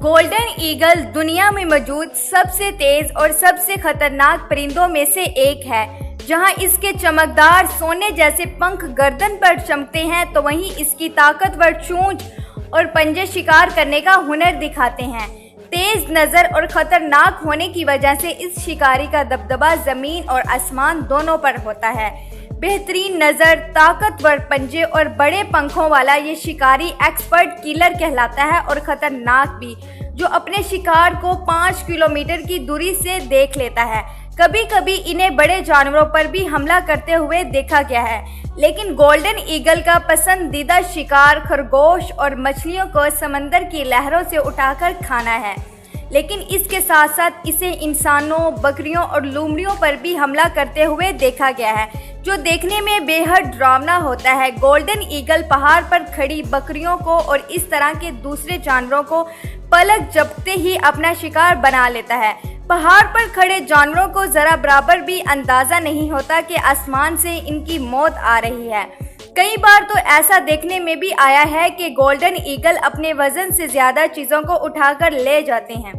Golden eagle दुनिया में मौजूद सबसे तेज और सबसे खतरनाक परिंदों में से एक है। जहां इसके चमकदार सोने जैसे पंख गर्दन पर चमकते हैं, तो वहीं इसकी ताकतवर चोंच और पंजे शिकार करने का हुनर दिखाते हैं। तेज नज़र और खतरनाक होने की वजह से इस शिकारी का दबदबा जमीन और आसमान दोनों पर होता है। बेहतरीन नज़र, ताकतवर पंजे और बड़े पंखों वाला ये शिकारी एक्सपर्ट किलर कहलाता है और खतरनाक भी, जो अपने शिकार को 5 किलोमीटर की दूरी से देख लेता है। कभी कभी इन्हें बड़े जानवरों पर भी हमला करते हुए देखा गया है, लेकिन गोल्डन ईगल का पसंदीदा शिकार खरगोश और मछलियों को समंदर की लहरों से उठाकर खाना है। लेकिन इसके साथ साथ इसे इंसानों, बकरियों और लोमड़ियों पर भी हमला करते हुए देखा गया है, जो देखने में बेहद डरावना होता है। गोल्डन ईगल पहाड़ पर खड़ी बकरियों को और इस तरह के दूसरे जानवरों को पलक झपकते ही अपना शिकार बना लेता है। पहाड़ पर खड़े जानवरों को जरा बराबर भी अंदाजा नहीं होता कि आसमान से इनकी मौत आ रही है। कई बार तो ऐसा देखने में भी आया है कि गोल्डन ईगल अपने वजन से ज्यादा चीजों को उठाकर ले जाते हैं,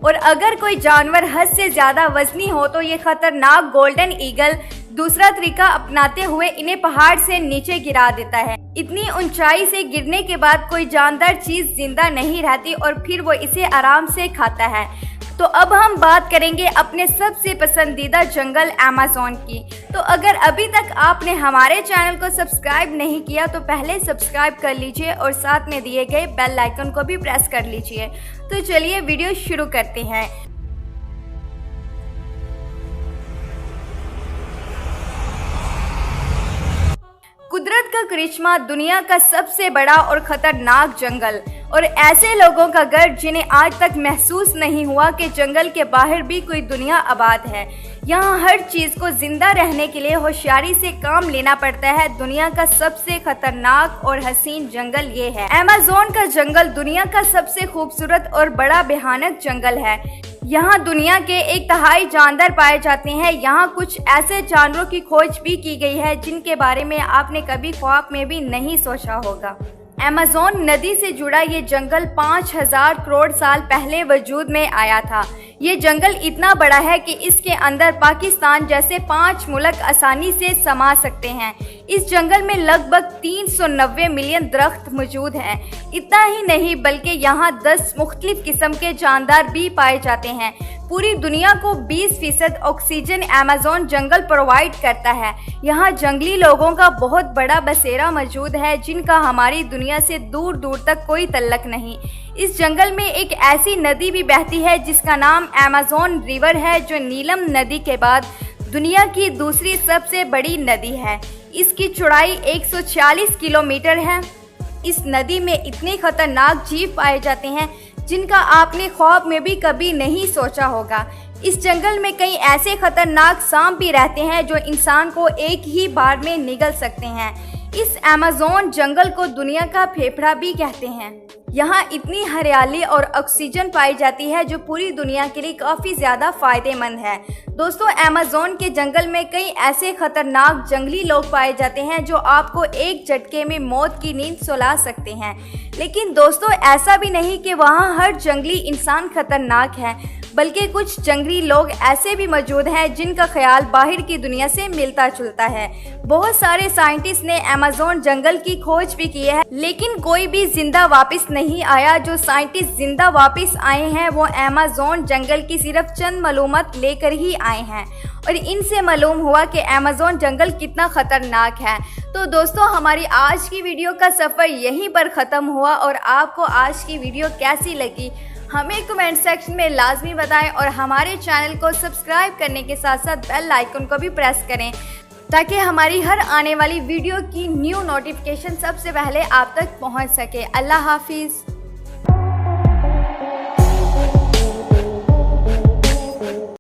और अगर कोई जानवर हद से ज्यादा वजनी हो तो ये खतरनाक गोल्डन ईगल दूसरा तरीका अपनाते हुए इन्हें पहाड़ से नीचे गिरा देता है। इतनी ऊंचाई से गिरने के बाद कोई जानदार चीज जिंदा नहीं रहती और फिर वो इसे आराम से खाता है। तो अब हम बात करेंगे अपने सबसे पसंदीदा जंगल अमेज़न की। तो अगर अभी तक आपने हमारे चैनल को सब्सक्राइब नहीं किया तो पहले सब्सक्राइब कर लीजिए और साथ में दिए गए बेल आइकन को भी प्रेस कर लीजिए। तो चलिए वीडियो शुरू करते हैं। कुदरत का करिश्मा, दुनिया का सबसे बड़ा और खतरनाक जंगल, और ऐसे लोगों का घर जिन्हें आज तक महसूस नहीं हुआ कि जंगल के बाहर भी कोई दुनिया आबाद है। यहाँ हर चीज को जिंदा रहने के लिए होशियारी से काम लेना पड़ता है। दुनिया का सबसे खतरनाक और हसीन जंगल ये है। अमेज़न का जंगल दुनिया का सबसे खूबसूरत और बड़ा भयानक जंगल है। यहाँ दुनिया के 1/3 जानवर पाए जाते हैं। यहाँ कुछ ऐसे जानवरों की खोज भी की गई है जिनके बारे में आपने कभी ख्वाब में भी नहीं सोचा होगा। अमेज़न नदी से जुड़ा ये जंगल 5000 करोड़ साल पहले वजूद में आया था। ये जंगल इतना बड़ा है कि इसके अंदर पाकिस्तान जैसे 5 मुल्क आसानी से समा सकते हैं। इस जंगल में लगभग 390 मिलियन दरख्त मौजूद हैं। इतना ही नहीं बल्कि यहाँ 10 मुख्तलिफ किस्म के जानदार भी पाए जाते हैं। पूरी दुनिया को 20% ऑक्सीजन अमेज़न जंगल प्रोवाइड करता है। यहाँ जंगली लोगों का बहुत बड़ा बसेरा मौजूद है जिनका हमारी दुनिया से दूर दूर तक कोई तल्लक नहीं। इस जंगल में एक ऐसी नदी भी बहती है जिसका नाम अमेज़न रिवर है, जो नीलम नदी के बाद दुनिया की दूसरी सबसे बड़ी नदी है। इसकी चौड़ाई 146 किलोमीटर है। इस नदी में इतने खतरनाक जीव पाए जाते हैं जिनका आपने ख्वाब में भी कभी नहीं सोचा होगा। इस जंगल में कई ऐसे खतरनाक सांप भी रहते हैं जो इंसान को एक ही बार में निगल सकते हैं। इस अमेज़न जंगल को दुनिया का फेफड़ा भी कहते हैं। यहाँ इतनी हरियाली और ऑक्सीजन पाई जाती है जो पूरी दुनिया के लिए काफ़ी ज़्यादा फायदेमंद है। दोस्तों, अमेज़न के जंगल में कई ऐसे खतरनाक जंगली लोग पाए जाते हैं जो आपको एक झटके में मौत की नींद सुला सकते हैं। लेकिन दोस्तों, ऐसा भी नहीं कि वहाँ हर जंगली इंसान खतरनाक है, बल्कि कुछ जंगली लोग ऐसे भी मौजूद हैं जिनका ख्याल बाहर की दुनिया से मिलता जुलता है। बहुत सारे साइंटिस्ट ने अमेज़न जंगल की खोज भी की है, लेकिन कोई भी जिंदा वापस नहीं आया। जो साइंटिस्ट जिंदा वापस आए हैं वो अमेज़न जंगल की सिर्फ चंद मालूमात लेकर ही आए हैं, और इनसे मालूम हुआ कि अमेज़न जंगल कितना खतरनाक है। तो दोस्तों, हमारी आज की वीडियो का सफ़र यहीं पर ख़त्म हुआ, और आपको आज की वीडियो कैसी लगी हमें कमेंट सेक्शन में लाजमी बताएं, और हमारे चैनल को सब्सक्राइब करने के साथ साथ बेल आइकन को भी प्रेस करें ताकि हमारी हर आने वाली वीडियो की न्यू नोटिफिकेशन सबसे पहले आप तक पहुंच सके। अल्लाह हाफिज़।